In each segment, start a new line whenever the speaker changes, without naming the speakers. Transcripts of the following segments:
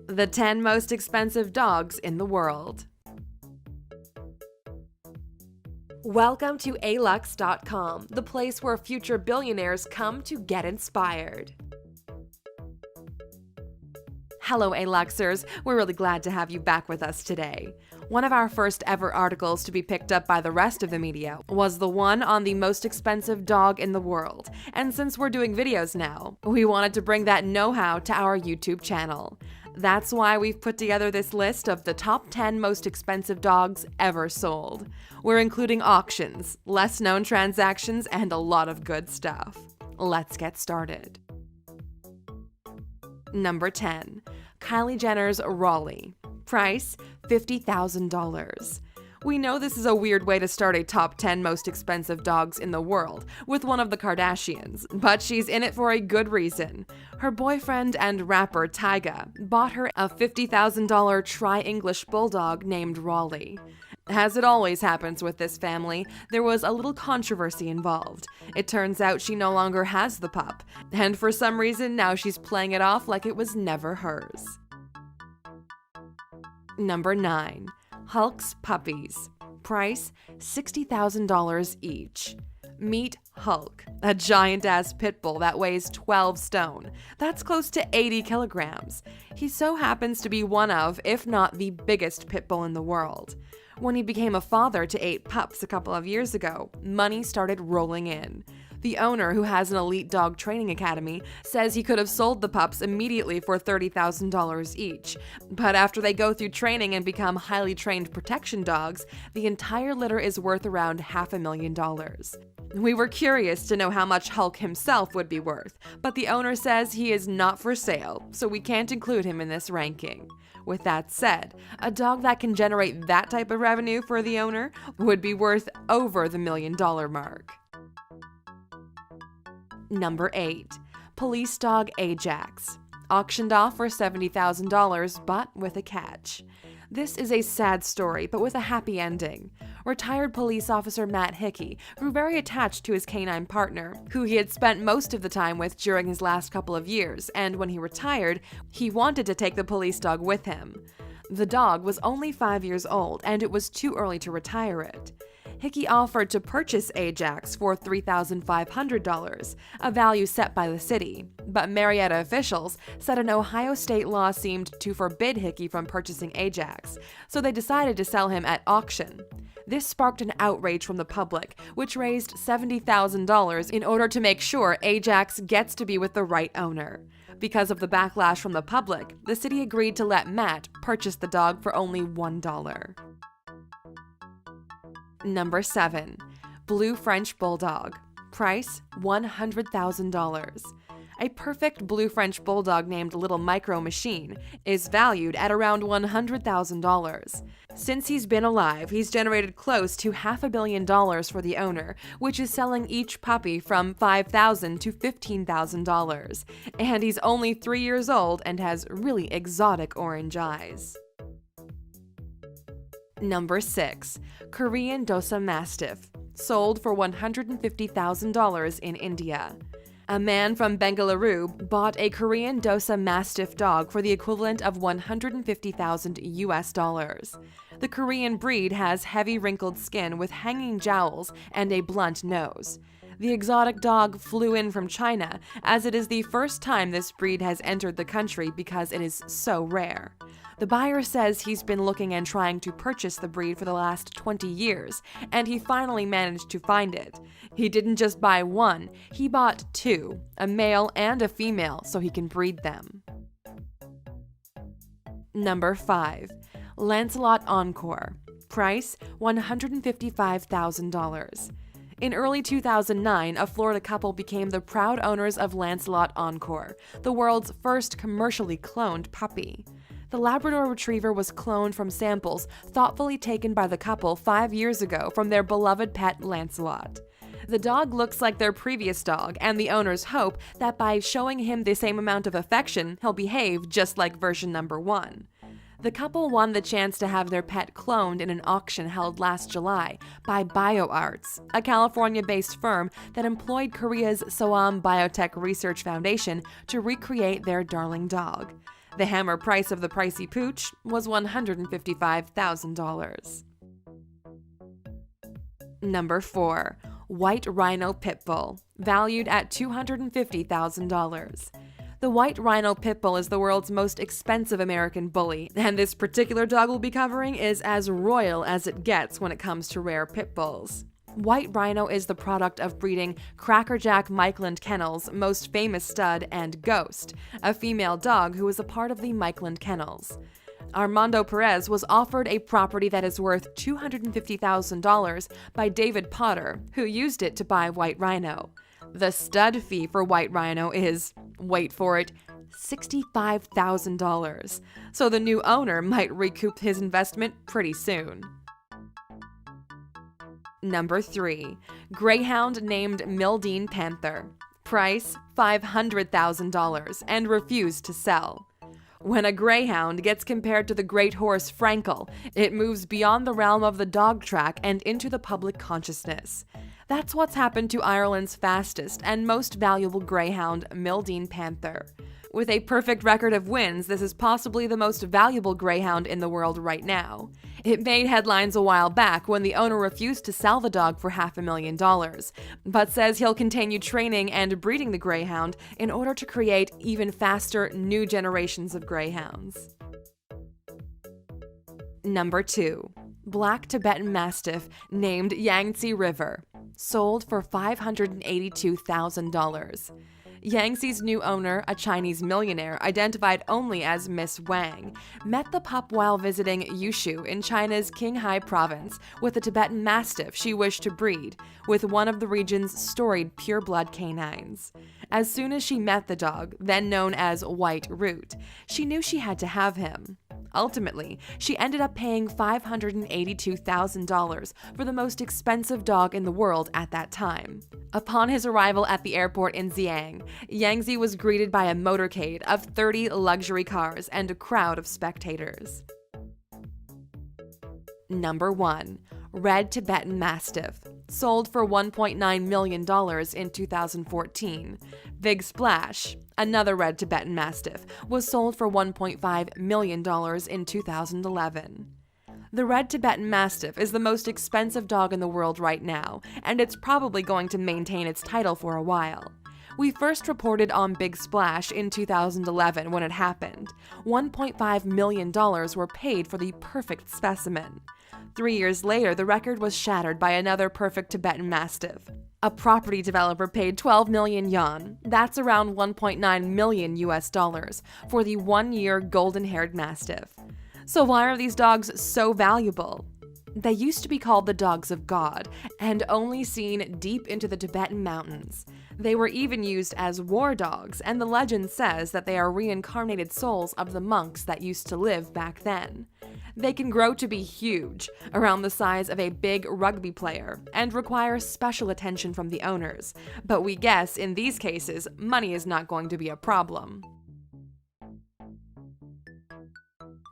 The 10 most expensive dogs in the world. Welcome to alux.com, the place where future billionaires come to get inspired. Hello, Aluxers. We're really glad to have you back with us today. One of our first ever articles to be picked up by the rest of the media was the one on the most expensive dog in the world. And since we're doing videos now, we wanted to bring that know-how to our YouTube channel. That's why we've put together this list of the top 10 most expensive dogs ever sold. We're including auctions, less known transactions, and a lot of good stuff. Let's get started. Number 10. Kylie Jenner's Raleigh. Price, $50,000. We know this is a weird way to start a top 10 most expensive dogs in the world with one of the Kardashians, but she's in it for a good reason. Her boyfriend and rapper Tyga bought her a $50,000 tri-English bulldog named Raleigh. As it always happens with this family, there was a little controversy involved. It turns out she no longer has the pup, and for some reason now she's playing it off like it was never hers. Number 9. Hulk's Puppies. Price, $60,000 each. Meet Hulk, a giant-ass pit bull that weighs 12 stone. That's close to 80 kilograms. He so happens to be one of, if not the biggest pit bull in the world. When he became a father to 8 pups a couple of years ago, money started rolling in. The owner, who has an elite dog training academy, says he could have sold the pups immediately for $30,000 each. But after they go through training and become highly trained protection dogs, the entire litter is worth around $500,000. We were curious to know how much Hulk himself would be worth, but the owner says he is not for sale, so we can't include him in this ranking. With that said, a dog that can generate that type of revenue for the owner would be worth over the $1 million mark. Number 8. Police dog Ajax. Auctioned off for $70,000, but with a catch. This is a sad story, but with a happy ending. Retired police officer Matt Hickey grew very attached to his canine partner, who he had spent most of the time with during his last couple of years, and when he retired, he wanted to take the police dog with him. The dog was only 5 years old, and it was too early to retire it. Hickey offered to purchase Ajax for $3,500, a value set by the city, but Marietta officials said an Ohio state law seemed to forbid Hickey from purchasing Ajax, so they decided to sell him at auction. This sparked an outrage from the public, which raised $70,000 in order to make sure Ajax gets to be with the right owner. Because of the backlash from the public, the city agreed to let Matt purchase the dog for only $1. Number 7. Blue French Bulldog. Price, $100,000. A perfect blue French bulldog named Little Micro Machine is valued at around $100,000. Since he's been alive, he's generated close to $500 million for the owner, which is selling each puppy from $5,000 to $15,000. And he's only 3 years old and has really exotic orange eyes. Number 6. Korean Dosa Mastiff. Sold for $150,000 in India. A man from Bengaluru bought a Korean Dosa Mastiff dog for the equivalent of $150,000 US. The Korean breed has heavy wrinkled skin with hanging jowls and a blunt nose. The exotic dog flew in from China, as it is the first time this breed has entered the country because it is so rare. The buyer says he's been looking and trying to purchase the breed for the last 20 years, and he finally managed to find it. He didn't just buy one, he bought 2, a male and a female, so he can breed them. Number 5. Lancelot Encore. Price, $155,000. In early 2009, a Florida couple became the proud owners of Lancelot Encore, the world's first commercially cloned puppy. The Labrador Retriever was cloned from samples thoughtfully taken by the couple 5 years ago from their beloved pet Lancelot. The dog looks like their previous dog, and the owners hope that by showing him the same amount of affection, he'll behave just like version number 1. The couple won the chance to have their pet cloned in an auction held last July by BioArts, a California-based firm that employed Korea's Soam Biotech Research Foundation to recreate their darling dog. The hammer price of the pricey pooch was $155,000. Number 4. White Rhino Pit Bull, valued at $250,000. The White Rhino Pit Bull is the world's most expensive American bully, and this particular dog we'll be covering is as royal as it gets when it comes to rare pit bulls. White Rhino is the product of breeding Crackerjack Micheland Kennels' most famous stud and Ghost, a female dog who is a part of the Micheland Kennels. Armando Perez was offered a property that is worth $250,000 by David Potter, who used it to buy White Rhino. The stud fee for White Rhino is, wait for it, $65,000, so the new owner might recoup his investment pretty soon. Number 3. Greyhound named Mildeen Panther. Price $500,000 and refused to sell. When a greyhound gets compared to the great horse Frankel, it moves beyond the realm of the dog track and into the public consciousness. That's what's happened to Ireland's fastest and most valuable greyhound, Mildeen Panther. With a perfect record of wins, this is possibly the most valuable greyhound in the world right now. It made headlines a while back when the owner refused to sell the dog for $500,000, but says he'll continue training and breeding the greyhound in order to create even faster new generations of greyhounds. Number 2. Black Tibetan Mastiff named Yangtze River, sold for $582,000. Yangtze's new owner, a Chinese millionaire identified only as Miss Wang, met the pup while visiting Yushu in China's Qinghai province with a Tibetan Mastiff she wished to breed, with one of the region's storied pureblood canines. As soon as she met the dog, then known as White Root, she knew she had to have him. Ultimately, she ended up paying $582,000 for the most expensive dog in the world at that time. Upon his arrival at the airport in Xi'an, Yangtze was greeted by a motorcade of 30 luxury cars and a crowd of spectators. Number 1. Red Tibetan Mastiff, sold for $1.9 million in 2014. Big Splash, another Red Tibetan Mastiff, was sold for $1.5 million in 2011. The Red Tibetan Mastiff is the most expensive dog in the world right now, and it's probably going to maintain its title for a while. We first reported on Big Splash in 2011 when it happened. $1.5 million were paid for the perfect specimen. 3 years later, the record was shattered by another perfect Tibetan Mastiff. A property developer paid 12 million yuan, that's around 1.9 million US dollars, for the 1-year golden-haired Mastiff. So why are these dogs so valuable? They used to be called the dogs of God, and only seen deep into the Tibetan mountains. They were even used as war dogs, and the legend says that they are reincarnated souls of the monks that used to live back then. They can grow to be huge, around the size of a big rugby player, and require special attention from the owners. But we guess in these cases, money is not going to be a problem.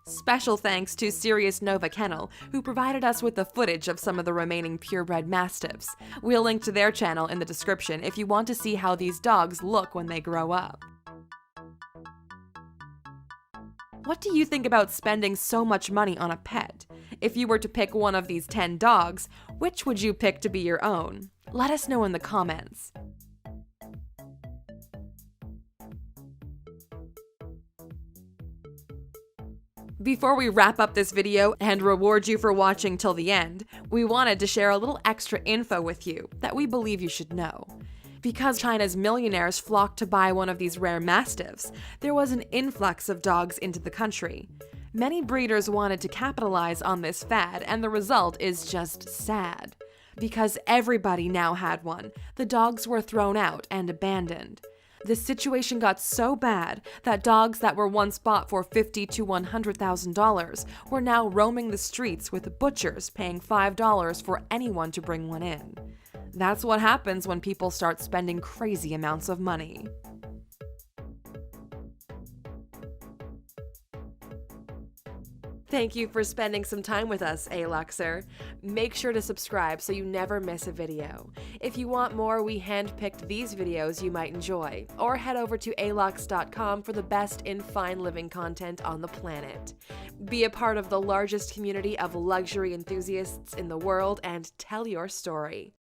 Special thanks to Sirius Nova Kennel, who provided us with the footage of some of the remaining purebred Mastiffs. We'll link to their channel in the description if you want to see how these dogs look when they grow up. What do you think about spending so much money on a pet? If you were to pick one of these 10 dogs, which would you pick to be your own? Let us know in the comments. Before we wrap up this video and reward you for watching till the end, we wanted to share a little extra info with you that we believe you should know. Because China's millionaires flocked to buy one of these rare Mastiffs, there was an influx of dogs into the country. Many breeders wanted to capitalize on this fad, and the result is just sad. Because everybody now had one, the dogs were thrown out and abandoned. The situation got so bad that dogs that were once bought for $50,000 to $100,000 were now roaming the streets, with butchers paying $5 for anyone to bring one in. That's what happens when people start spending crazy amounts of money. Thank you for spending some time with us, A-Luxer. Make sure to subscribe so you never miss a video. If you want more, we handpicked these videos you might enjoy, or head over to alux.com for the best in fine living content on the planet. Be a part of the largest community of luxury enthusiasts in the world and tell your story.